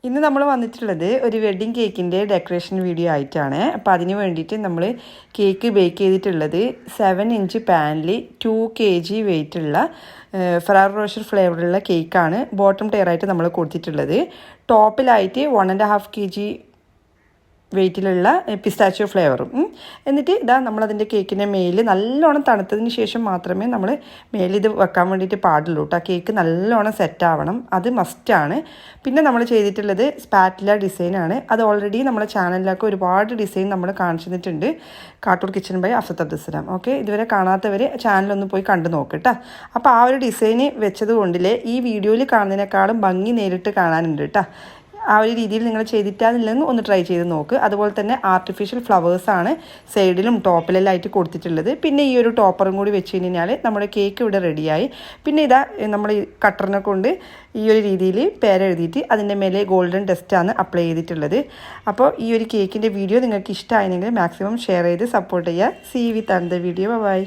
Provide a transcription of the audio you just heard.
ഇന്ന് നമ്മൾ വന്നിട്ടുള്ളത് ഒരു വെഡ്ഡിങ് കേക്കിൻ്റെ ഡെക്കറേഷൻ വീഡിയോ ആയിട്ടാണ്. അപ്പോൾ അതിന് വേണ്ടിയിട്ട് നമ്മൾ കേക്ക് ബേക്ക് ചെയ്തിട്ടുള്ളത് 7 ഇഞ്ച് പാനിൽ 2 kg വെയിറ്റുള്ള ഫെറാറോ റോഷർ ഫ്ലേവറുള്ള കേക്കാണ് ബോട്ടം ടയറായിട്ട് നമ്മൾ കൊടുത്തിട്ടുള്ളത്. ടോപ്പിലായിട്ട് 1.5 kg വെയിറ്റിലുള്ള പിസ്താച്ചിയോ ഫ്ലേവറും. എന്നിട്ട് ഇതാ നമ്മളതിൻ്റെ കേക്കിൻ്റെ മേലിൽ നല്ലോണം തണുത്തതിന് ശേഷം മാത്രമേ നമ്മൾ മേലിൽ ഇത് വെക്കാൻ വേണ്ടിയിട്ട് പാടുള്ളൂ കേട്ടോ. കേക്ക് നല്ലോണം സെറ്റാവണം, അത് മസ്റ്റാണ്. പിന്നെ നമ്മൾ ചെയ്തിട്ടുള്ളത് സ്പാറ്റില ഡിസൈനാണ്. അത് ഓൾറെഡി നമ്മളെ ചാനലിലൊക്കെ ഒരുപാട് ഡിസൈൻ നമ്മൾ കാണിച്ചു തന്നിട്ടുണ്ട്. Kattoor kitchen by Afsath Abdussalam. Okay, ഇതുവരെ കാണാത്തവർ ചാനലൊന്ന് പോയി കണ്ടു നോക്കട്ടോ. അപ്പോൾ ആ ഒരു ഡിസൈന് വെച്ചത് കൊണ്ടില്ലേ ഈ വീഡിയോയിൽ കാണുന്നതിനേക്കാളും ഭംഗി നേരിട്ട് കാണാനുണ്ട് കേട്ടോ. ആ ഒരു രീതിയിൽ നിങ്ങൾ ചെയ്തിട്ടാന്നില്ലെങ്കിൽ ഒന്ന് ട്രൈ ചെയ്ത് നോക്ക്. അതുപോലെ തന്നെ ആർട്ടിഫിഷ്യൽ ഫ്ലവേഴ്സാണ് സൈഡിലും ടോപ്പിലെല്ലാം ആയിട്ട് കൊടുത്തിട്ടുള്ളത്. പിന്നെ ഈ ഒരു ടോപ്പറും കൂടി വെച്ച് കഴിഞ്ഞാൽ നമ്മുടെ കേക്ക് ഇവിടെ റെഡിയായി. പിന്നെ ഇതാ നമ്മൾ ഈ കട്ടറിനെ കൊണ്ട് ഈ ഒരു രീതിയിൽ പേരെഴുതിയിട്ട് അതിൻ്റെ മേലെ ഗോൾഡൻ ഡസ്റ്റാണ് അപ്ലൈ ചെയ്തിട്ടുള്ളത്. അപ്പോൾ ഈ ഒരു കേക്കിൻ്റെ വീഡിയോ നിങ്ങൾക്ക് ഇഷ്ടമായെങ്കിൽ മാക്സിമം ഷെയർ ചെയ്ത് സപ്പോർട്ട് ചെയ്യുക. See with another video. By.